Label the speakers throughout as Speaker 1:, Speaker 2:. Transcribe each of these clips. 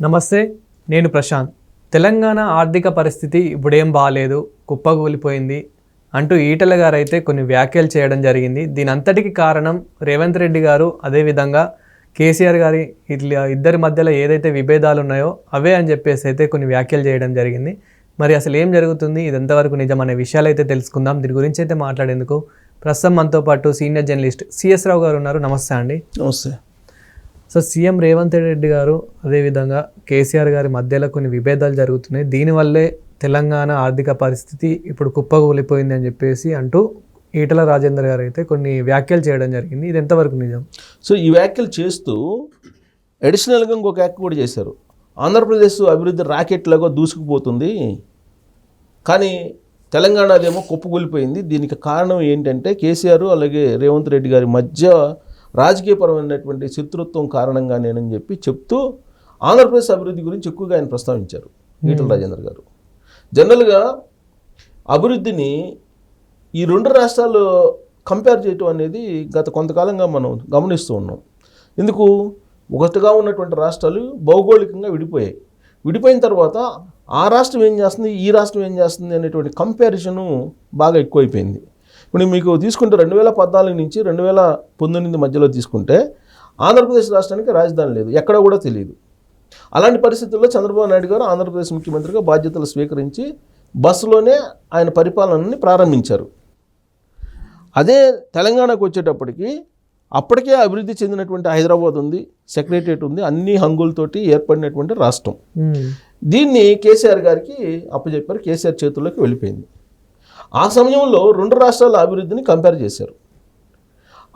Speaker 1: నమస్తే, నేను ప్రశాంత్. తెలంగాణ ఆర్థిక పరిస్థితి ఇప్పుడేం బాగాలేదు, కుప్పకూలిపోయింది అంటూ ఈటెల గారు అయితే కొన్ని వ్యాఖ్యలు చేయడం జరిగింది. దీని అంతటికి కారణం రేవంత్ రెడ్డి గారు, అదేవిధంగా కేసీఆర్ గారి ఇద్దరి మధ్యలో ఏదైతే విభేదాలు ఉన్నాయో అవే అని చెప్పేసి అయితే కొన్ని వ్యాఖ్యలు చేయడం జరిగింది. మరి అసలు ఏం జరుగుతుంది, ఇది ఎంతవరకు నిజం అనే విషయాలు అయితే తెలుసుకుందాం. దీని గురించి అయితే మాట్లాడేందుకు ప్రస్తుతం మనతో పాటు సీనియర్ జర్నలిస్ట్ సిఎస్ రావు గారు ఉన్నారు. నమస్తే అండి.
Speaker 2: నమస్తే.
Speaker 1: సో సీఎం రేవంత్ రెడ్డి గారు, అదేవిధంగా కేసీఆర్ గారి మధ్యలో కొన్ని విభేదాలు జరుగుతున్నాయి, దీనివల్లే తెలంగాణ ఆర్థిక పరిస్థితి ఇప్పుడు కుప్పకూలిపోయింది అని చెప్పేసి అంటూ ఈటెల రాజేందర్ గారు అయితే కొన్ని వ్యాఖ్యలు చేయడం జరిగింది. ఇది ఎంతవరకు నిజం?
Speaker 2: సో ఈ వ్యాఖ్యలు చేస్తూ అడిషనల్గా ఇంకొక వ్యాఖ్య కూడా చేశారు. ఆంధ్రప్రదేశ్ అభివృద్ధి రాకెట్లాగా దూసుకుపోతుంది, కానీ తెలంగాణదేమో కుప్పకూలిపోయింది. దీనికి కారణం ఏంటంటే కేసీఆర్ అలాగే రేవంత్ రెడ్డి గారి మధ్య రాజకీయపరమైనటువంటి శత్రుత్వం కారణంగా నేనని చెప్తూ ఆంధ్రప్రదేశ్ అభివృద్ధి గురించి ఎక్కువగా ఆయన ప్రస్తావించారు ఈటెల రాజేందర్ గారు. జనరల్గా అభివృద్ధిని ఈ రెండు రాష్ట్రాలు కంపేర్ చేయటం అనేది గత కొంతకాలంగా మనం గమనిస్తూ ఉన్నాం. ఎందుకు, ఒకటిగా ఉన్నటువంటి రాష్ట్రాలు భౌగోళికంగా విడిపోయాయి. విడిపోయిన తర్వాత ఆ రాష్ట్రం ఏం చేస్తుంది, ఈ రాష్ట్రం ఏం చేస్తుంది అనేటువంటి కంపారిజను బాగా ఎక్కువైపోయింది. ఇప్పుడు మీకు తీసుకుంటే 2014 నుంచి 2019 మధ్యలో తీసుకుంటే ఆంధ్రప్రదేశ్ రాష్ట్రానికి రాజధాని లేదు, ఎక్కడ కూడా తెలియదు. అలాంటి పరిస్థితుల్లో చంద్రబాబు నాయుడు గారు ఆంధ్రప్రదేశ్ ముఖ్యమంత్రిగా బాధ్యతలు స్వీకరించి బస్సులోనే ఆయన పరిపాలనని ప్రారంభించారు. అదే తెలంగాణకు వచ్చేటప్పటికి అప్పటికే అభివృద్ధి చెందినటువంటి హైదరాబాద్ ఉంది, సెక్రటరియట్ ఉంది, అన్ని హంగులతోటి ఏర్పడినటువంటి రాష్ట్రం. దీన్ని కేసీఆర్ గారికి అప్పచెప్పారు, కేసీఆర్ చేతుల్లోకి వెళ్ళిపోయింది. ఆ సమయంలో రెండు రాష్ట్రాల అభివృద్ధిని కంపేర్ చేశారు.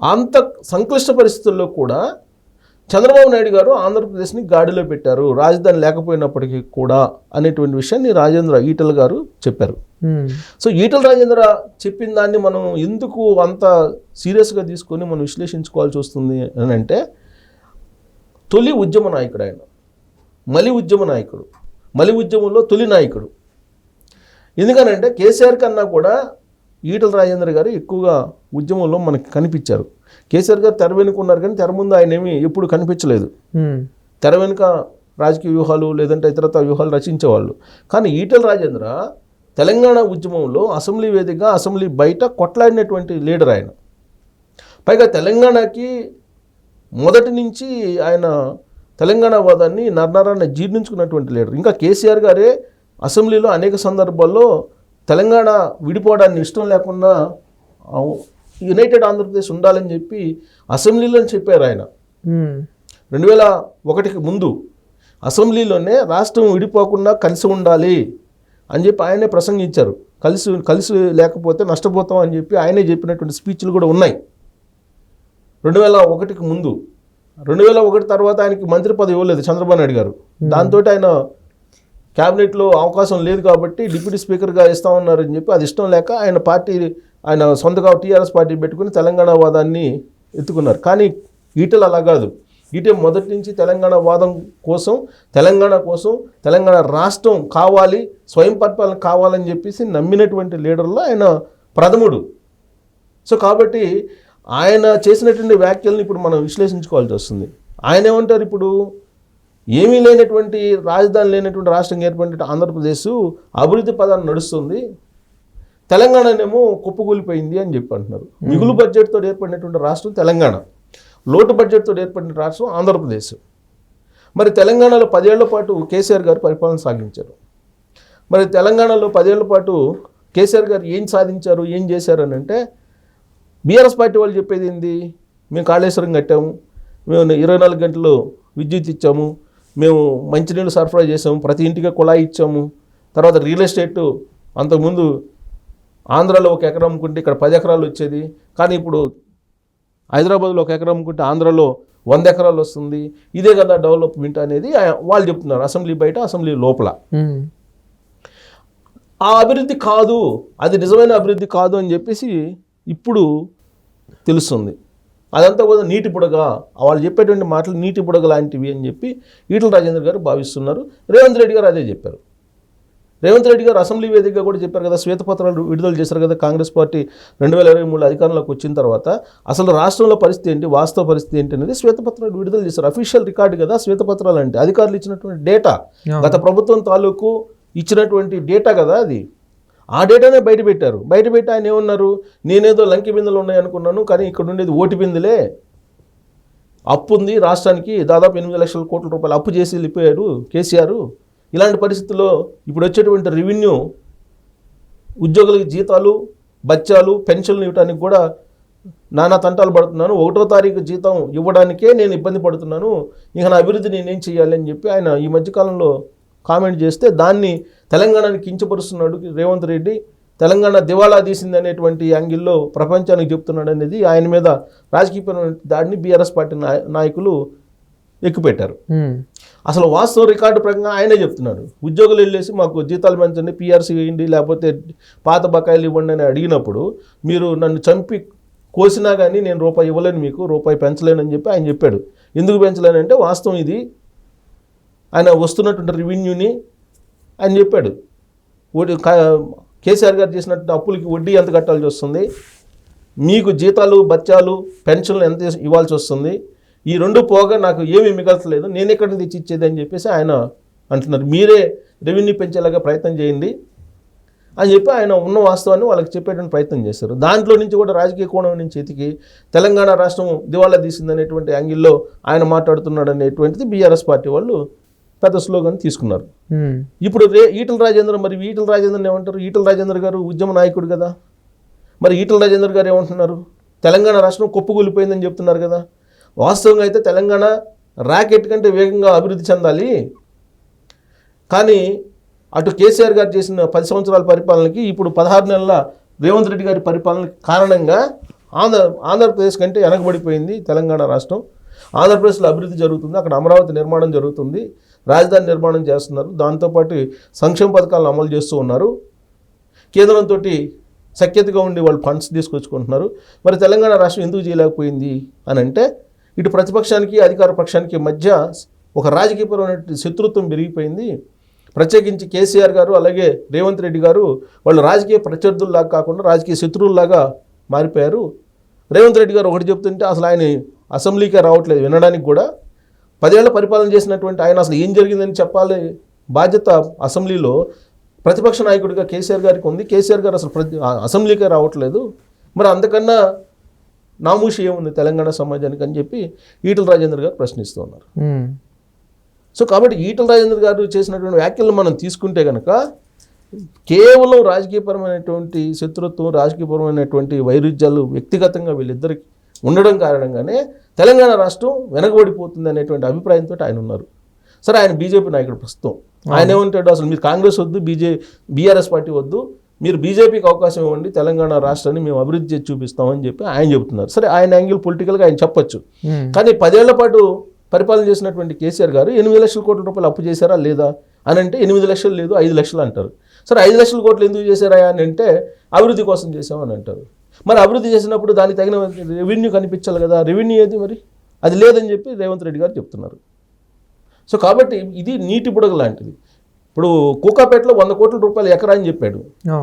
Speaker 2: అంత సంక్లిష్ట పరిస్థితుల్లో కూడా చంద్రబాబు నాయుడు గారు ఆంధ్రప్రదేశ్ని గాడిలో పెట్టారు, రాజధాని లేకపోయినప్పటికీ కూడా అనేటువంటి విషయాన్ని ఈటెల గారు చెప్పారు. సో ఈటెల రాజేంద్ర చెప్పిన దాన్ని మనం ఎందుకు అంత సీరియస్గా తీసుకొని మనం విశ్లేషించుకోవాల్సి వస్తుంది అని అంటే, తొలి ఉద్యమ నాయకుడు ఆయన, మలి ఉద్యమ నాయకుడు, మలి ఉద్యమంలో తొలి నాయకుడు. ఎందుకనంటే కేసీఆర్ కన్నా కూడా ఈటెల రాజేందర్ గారు ఎక్కువగా ఉద్యమంలో మనకి కనిపించారు. కేసీఆర్ గారు తెర వెనుక ఉన్నారు, కానీ తెర ముందు ఆయన ఏమీ ఎప్పుడు కనిపించలేదు. తెర వెనుక రాజకీయ వ్యూహాలు లేదంటే ఇతరత్ర వ్యూహాలు రచించేవాళ్ళు. కానీ ఈటెల రాజేంద్ర తెలంగాణ ఉద్యమంలో అసెంబ్లీ వేదికగా, అసెంబ్లీ బయట కొట్లాడినటువంటి లీడర్ ఆయన. పైగా తెలంగాణకి మొదటి నుంచి ఆయన తెలంగాణ వాదాన్ని నరనరాన్ని జీర్ణించుకున్నటువంటి లీడర్. ఇంకా కేసీఆర్ గారే అసెంబ్లీలో అనేక సందర్భాల్లో తెలంగాణ విడిపోవడాన్ని ఇష్టం లేకుండా యునైటెడ్ ఆంధ్రప్రదేశ్ ఉండాలని చెప్పి అసెంబ్లీలో చెప్పారు ఆయన. 2001కి ముందు అసెంబ్లీలోనే రాష్ట్రం విడిపోకుండా కలిసి ఉండాలి అని చెప్పి ఆయనే ప్రసంగించారు. కలిసి లేకపోతే నష్టపోతాం అని చెప్పి ఆయనే చెప్పినటువంటి స్పీచ్లు కూడా ఉన్నాయి 2001కి ముందు. 2001 తర్వాత ఆయనకి మంత్రి పదవి ఇవ్వలేదు చంద్రబాబు నాయుడు గారు. దాంతో ఆయన క్యాబినెట్లో అవకాశం లేదు కాబట్టి డిప్యూటీ స్పీకర్గా ఇస్తామన్నారని చెప్పి అది ఇష్టం లేక ఆయన సొంతగా టీఆర్ఎస్ పార్టీ పెట్టుకుని తెలంగాణ వాదాన్ని ఎత్తుకున్నారు. కానీ ఈటెల అలా కాదు. ఈటెల మొదటి నుంచి తెలంగాణ వాదం కోసం, తెలంగాణ రాష్ట్రం కావాలి, స్వయం పరిపాలన కావాలని చెప్పేసి నమ్మినటువంటి లీడర్లో ఆయన ప్రథముడు. సో కాబట్టి ఆయన చేసినటువంటి వ్యాఖ్యలను ఇప్పుడు మనం విశ్లేషించుకోవాల్సి వస్తుంది. ఆయన ఏమంటారు, ఇప్పుడు ఏమీ లేనటువంటి రాజధాని లేనటువంటి రాష్ట్రం ఏర్పడిన ఆంధ్రప్రదేశ్ అభివృద్ధి పదాన్ని నడుస్తుంది, తెలంగాణనేమో కుప్పకూలిపోయింది అని చెప్పి అంటున్నారు. మిగులు బడ్జెట్తో ఏర్పడినటువంటి రాష్ట్రం తెలంగాణ, లోటు బడ్జెట్తో ఏర్పడిన రాష్ట్రం ఆంధ్రప్రదేశ్. మరి తెలంగాణలో 10 ఏళ్ల పాటు కేసీఆర్ గారు పరిపాలన సాగించారు. మరి తెలంగాణలో 10 ఏళ్ల పాటు కేసీఆర్ గారు ఏం సాధించారు, ఏం చేశారు అని అంటే, బీఆర్ఎస్ పార్టీ వాళ్ళు చెప్పేది ఏంది, మేము కాళేశ్వరం కట్టాము, మేము 24 గంటలు విద్యుత్ ఇచ్చాము, మేము మంచినీళ్ళు సరఫరా చేసాము, ప్రతి ఇంటికి కుళాయి ఇచ్చాము, తర్వాత రియల్ ఎస్టేట్ అంతకుముందు ఆంధ్రాలో 1 ఎకరం అమ్ముకుంటే ఇక్కడ 10 ఎకరాలు వచ్చేది, కానీ ఇప్పుడు హైదరాబాద్లో 1 ఎకరం అమ్ముకుంటే ఆంధ్రాలో 100 ఎకరాలు వస్తుంది. ఇదే కదా డెవలప్మెంట్ అనేది వాళ్ళు చెప్తున్నారు అసెంబ్లీ బయట, అసెంబ్లీ లోపల. ఆ అభివృద్ధి కాదు, అది నిజమైన అభివృద్ధి కాదు అని చెప్పేసి ఇప్పుడు తెలుస్తుంది. అదంతా కూడా నీటి బుడగ, వాళ్ళు చెప్పేటువంటి మాటలు నీటి బుడగ లాంటివి అని చెప్పి ఈటెల రాజేందర్ గారు భావిస్తున్నారు. రేవంత్ రెడ్డి గారు అదే చెప్పారు. రేవంత్ రెడ్డి గారు అసెంబ్లీ వేదికగా కూడా చెప్పారు కదా, శ్వేతపత్రాలు విడుదల చేశారు కదా కాంగ్రెస్ పార్టీ 2023 అధికారంలోకి వచ్చిన తర్వాత అసలు రాష్ట్రంలో పరిస్థితి ఏంటి, వాస్తవ పరిస్థితి ఏంటి అనేది శ్వేతపత్రాలు విడుదల చేశారు. అఫీషియల్ రికార్డు కదా శ్వేతపత్రాలు అంటే, అధికారులు ఇచ్చినటువంటి డేటా, గత ప్రభుత్వం తాలూకు ఇచ్చినటువంటి డేటా కదా అది. ఆ డేటానే బయటపెట్టి ఆయన ఏమన్నారు, నేనేదో లంకి బిందెలు ఉన్నాయనుకున్నాను, కానీ ఇక్కడ ఉండేది ఓటి బిందెలే, అప్పు ఉంది రాష్ట్రానికి, దాదాపు 8 లక్షల కోట్ల రూపాయలు అప్పు చేసి వెళ్ళిపోయారు కేసీఆర్. ఇలాంటి పరిస్థితుల్లో ఇప్పుడు వచ్చేటువంటి రెవెన్యూ ఉద్యోగులకి జీతాలు, బత్యాలు, పెన్షన్లు ఇవ్వడానికి కూడా నానా తంటాలు పడుతున్నాను, 1వ తారీఖు జీతం ఇవ్వడానికే నేను ఇబ్బంది పడుతున్నాను, ఇక నా అభివృద్ధి నేనేం చేయాలి అని చెప్పి ఆయన ఈ మధ్యకాలంలో కామెంట్ చేస్తే దాన్ని తెలంగాణని కించపరుస్తున్నాడు రేవంత్ రెడ్డి. తెలంగాణ దివాళా తీసింది అనేటువంటి యాంగిల్లో ప్రపంచానికి చెప్తున్నాడు అనేది ఆయన మీద రాజకీయపరమైన దాడిని బీఆర్ఎస్ పార్టీ నాయకులు ఎక్కుపెట్టారు. అసలు వాస్తవ రికార్డు ప్రకారంగా ఆయనే చెప్తున్నాడు, ఉద్యోగులు వెళ్ళేసి మాకు జీతాలు పెంచండి, పీఆర్సీ వేయండి, లేకపోతే పాత బకాయిలు ఇవ్వండి అని అడిగినప్పుడు మీరు నన్ను చంపి కోసినా కానీ నేను రూపాయి ఇవ్వలేను, మీకు రూపాయి పెంచలేనని చెప్పి ఆయన చెప్పాడు. ఎందుకు పెంచలేనంటే వాస్తవం ఇది, ఆయన వస్తున్నటువంటి రెవెన్యూని ఆయన చెప్పాడు. కేసీఆర్ గారు చేసినటువంటి అప్పులకి వడ్డీ ఎంత కట్టాల్సి వస్తుంది, మీకు జీతాలు, బత్యాలు, పెన్షన్లు ఎంత ఇవ్వాల్సి వస్తుంది, ఈ రెండు పోగా నాకు ఏమీ మిగల్చలేదు, నేను ఎక్కడి నుంచి తెచ్చి ఇచ్చేది అని చెప్పేసి ఆయన అంటున్నారు. మీరే రెవెన్యూ పెంచేలాగా ప్రయత్నం చేయండి అని చెప్పి ఆయన ఉన్న వాస్తవాన్ని వాళ్ళకి చెప్పేటువంటి ప్రయత్నం చేశారు. దాంట్లో నుంచి కూడా రాజకీయ కోణం నుంచి ఎతికి తెలంగాణ రాష్ట్రం దివాళా తీసిందనేటువంటి యాంగిల్లో ఆయన మాట్లాడుతున్నాడు అనేటువంటిది బీఆర్ఎస్ పార్టీ వాళ్ళు పెద్ద స్లోగన్ తీసుకున్నారు. ఇప్పుడు ఈటల రాజేంద్ర ఏమంటారు, ఈటల రాజేంద్ర గారు ఉద్యమ నాయకుడు కదా, మరి ఈటల రాజేంద్ర గారు ఏమంటున్నారు, తెలంగాణ రాష్ట్రం కుప్పకూలిపోయిందని చెప్తున్నారు కదా. వాస్తవంగా అయితే తెలంగాణ రాకెట్ కంటే వేగంగా అభివృద్ధి చెందాలి, కానీ అటు కేసీఆర్ గారు చేసిన 10 సంవత్సరాల పరిపాలనకి ఇప్పుడు 16 నెలల రేవంత్ రెడ్డి గారి పరిపాలన కారణంగా ఆంధ్రప్రదేశ్ కంటే వెనకబడిపోయింది తెలంగాణ రాష్ట్రం. ఆంధ్రప్రదేశ్లో అభివృద్ధి జరుగుతుంది, అక్కడ అమరావతి నిర్మాణం జరుగుతుంది, రాజధాని నిర్మాణం చేస్తున్నారు, దాంతోపాటు సంక్షేమ పథకాలను అమలు చేస్తూ ఉన్నారు, కేంద్రంతో సఖ్యతగా ఉండి వాళ్ళు ఫండ్స్ తీసుకొచ్చుకుంటున్నారు. మరి తెలంగాణ రాష్ట్రం ఎందుకు చేయలేకపోయింది అని అంటే, ఇటు ప్రతిపక్షానికి అధికార పక్షానికి మధ్య ఒక రాజకీయపరమైన శత్రుత్వం పెరిగిపోయింది. ప్రత్యేకించి కేసీఆర్ గారు అలాగే రేవంత్ రెడ్డి గారు వాళ్ళు రాజకీయ ప్రత్యర్థుల్లాగా కాకుండా రాజకీయ శత్రువుల్లాగా మారిపోయారు. రేవంత్ రెడ్డి గారు ఒకటి చెప్తుంటే అసలు ఆయన అసెంబ్లీకే రావట్లేదు వినడానికి కూడా. 10 ఏళ్ల పరిపాలన చేసినటువంటి ఆయన అసలు ఏం జరిగిందని చెప్పాలి బాధ్యత అసెంబ్లీలో ప్రతిపక్ష నాయకుడిగా కేసీఆర్ గారికి ఉంది. కేసీఆర్ గారు అసలు అసెంబ్లీకే రావట్లేదు, మరి అంతకన్నా నామూషి ఏముంది తెలంగాణ సమాజానికి అని చెప్పి ఈటల రాజేంద్ర గారు ప్రశ్నిస్తూ ఉన్నారు. సో కాబట్టి ఈటల రాజేంద్ర గారు చేసినటువంటి వ్యాఖ్యలను మనం తీసుకుంటే కనుక కేవలం రాజకీయపరమైనటువంటి శత్రుత్వం, రాజకీయపరమైనటువంటి వైరుధ్యాలు వ్యక్తిగతంగా వీళ్ళిద్దరికి ఉండడం కారణంగానే తెలంగాణ రాష్ట్రం వెనకబడిపోతుంది అనేటువంటి అభిప్రాయంతో ఆయన ఉన్నారు. సరే, ఆయన బీజేపీ నాయకుడు ప్రస్తుతం. ఆయన ఏమంటాడు, అసలు మీరు కాంగ్రెస్ వద్దు, బీఆర్ఎస్ పార్టీ వద్దు, మీరు బీజేపీకి అవకాశం ఇవ్వండి, తెలంగాణ రాష్ట్రాన్ని మేము అభివృద్ధి చేసి చూపిస్తామని చెప్పి ఆయన చెబుతున్నారు. సరే, ఆయన యాంగిల్ పొలిటికల్గా ఆయన చెప్పొచ్చు, కానీ 10 ఏళ్ల పాటు పరిపాలన చేసినటువంటి కేసీఆర్ గారు 8 లక్షల కోట్ల రూపాయలు అప్పు చేశారా లేదా అని అంటే 8 లక్షలు లేదు 5 లక్షలు అంటారు. సరే, 5 లక్షల కోట్లు ఎందుకు చేశారా అని అంటే అభివృద్ధి కోసం చేసామని అంటారు. మరి అభివృద్ధి చేసినప్పుడు దానికి తగిన రెవెన్యూ కనిపించాలి కదా, రెవెన్యూ ఏది మరి, అది లేదని చెప్పి రేవంత్ రెడ్డి గారు చెప్తున్నారు. సో కాబట్టి ఇది నీటి బుడగ లాంటిది. ఇప్పుడు కూకాపేటలో 100 కోట్ల రూపాయలు ఎకరా అని చెప్పాడు,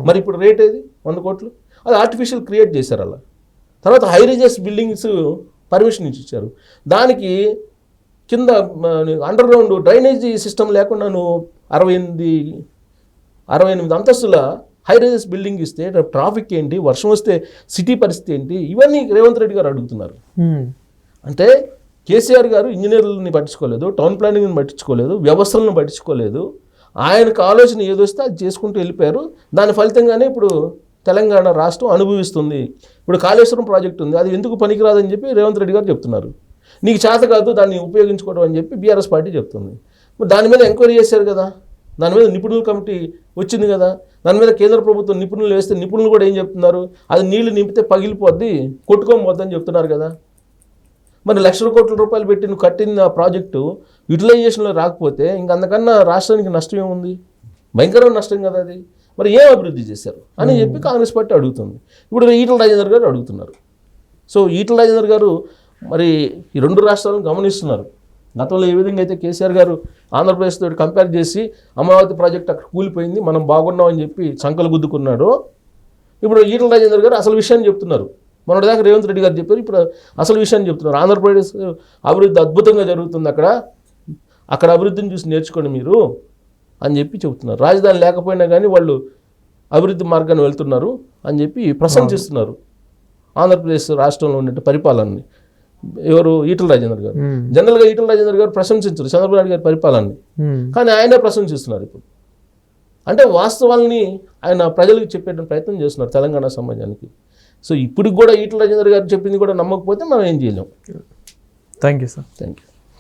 Speaker 2: మరి ఇప్పుడు రేట్ ఏది 100 కోట్లు, అది ఆర్టిఫిషియల్ క్రియేట్ చేశారు అలా. తర్వాత హై రైజెస్ బిల్డింగ్స్ పర్మిషన్ ఇచ్చారు, దానికి కింద అండర్ గ్రౌండ్ డ్రైనేజీ సిస్టమ్ లేకుండా నువ్వు 68 అంతస్తుల హై రైజెస్ బిల్డింగ్ ఇస్తే ట్రాఫిక్ ఏంటి, వర్షం వస్తే సిటీ పరిస్థితి ఏంటి, ఇవన్నీ రేవంత్ రెడ్డి గారు అడుగుతున్నారు. అంటే కేసీఆర్ గారు ఇంజనీర్లని పట్టించుకోలేదు, టౌన్ ప్లానింగ్ని పట్టించుకోలేదు, వ్యవస్థలను పట్టించుకోలేదు, ఆయనకు ఆలోచన ఏదొస్తే అది చేసుకుంటూ వెళ్ళిపోయారు. దాని ఫలితంగానే ఇప్పుడు తెలంగాణ రాష్ట్రం అనుభవిస్తుంది. ఇప్పుడు కాళేశ్వరం ప్రాజెక్ట్ ఉంది, అది ఎందుకు పనికిరాదని చెప్పి రేవంత్ రెడ్డి గారు చెప్తున్నారు. నీకు చేత కాదు దాన్ని ఉపయోగించుకోవడం అని చెప్పి బీఆర్ఎస్ పార్టీ చెప్తుంది. మరి దాని మీద ఎంక్వైరీ చేశారు కదా, దాని మీద నిపుణుల కమిటీ వచ్చింది కదా, దాని మీద కేంద్ర ప్రభుత్వం నిపుణులు వేస్తే నిపుణులు కూడా ఏం చెప్తున్నారు, అది నీళ్లు నింపితే పగిలిపోద్ది, కొట్టుకోకపోద్దని చెప్తున్నారు కదా. మరి లక్షల కోట్ల రూపాయలు పెట్టి నువ్వు కట్టిన ప్రాజెక్టు యూటిలైజేషన్లో రాకపోతే ఇంకంతకన్నా రాష్ట్రానికి నష్టం ఏముంది, భయంకరమైన నష్టం కదా అది. మరి ఏం అభివృద్ధి చేశారు అని చెప్పి కాంగ్రెస్ పార్టీ అడుగుతుంది. ఇప్పుడు ఈటల రాజేందర్ గారు అడుగుతున్నారు. సో ఈటల రాజేందర్ గారు మరి ఈ 2 రాష్ట్రాలను గమనిస్తున్నారు. గతంలో ఏ విధంగా అయితే కేసీఆర్ గారు ఆంధ్రప్రదేశ్ తోటి కంపేర్ చేసి అమరావతి ప్రాజెక్ట్ అక్కడ కూలిపోయింది మనం బాగున్నాం అని చెప్పి సంకలు గుద్దుకున్నాడు, ఇప్పుడు ఈటల రాజేందర్ గారు అసలు విషయాన్ని చెప్తున్నారు. మొన్నటిదాకా రేవంత్ రెడ్డి గారు చెప్పారు, ఇప్పుడు అసలు విషయాన్ని చెప్తున్నారు. ఆంధ్రప్రదేశ్ అభివృద్ధి అద్భుతంగా జరుగుతుంది, అక్కడ అభివృద్ధిని చూసి నేర్చుకోండి మీరు అని చెప్పి చెబుతున్నారు. రాజధాని లేకపోయినా కానీ వాళ్ళు అభివృద్ధి మార్గాన్ని వెళ్తున్నారు అని చెప్పి ప్రశంసిస్తున్నారు ఆంధ్రప్రదేశ్ రాష్ట్రంలో ఉన్న పరిపాలనని. ఎవరు? ఈటల రాజేందర్ గారు. జనరల్గా ఈటల రాజేందర్ గారు ప్రశంసించారు చంద్రబాబు నాయుడు గారి పరిపాలనని, కానీ ఆయనే ప్రశంసిస్తున్నారు ఇప్పుడు. అంటే వాస్తవాల్ని ఆయన ప్రజలకు చెప్పే ప్రయత్నం చేస్తున్నారు తెలంగాణ సమాజానికి. సో ఇప్పటికి కూడా ఈటల రాజేందర్ గారు చెప్పింది కూడా నమ్మకపోతే మనం ఏం చేయలేం.
Speaker 1: Thank you sir.
Speaker 2: Thank you.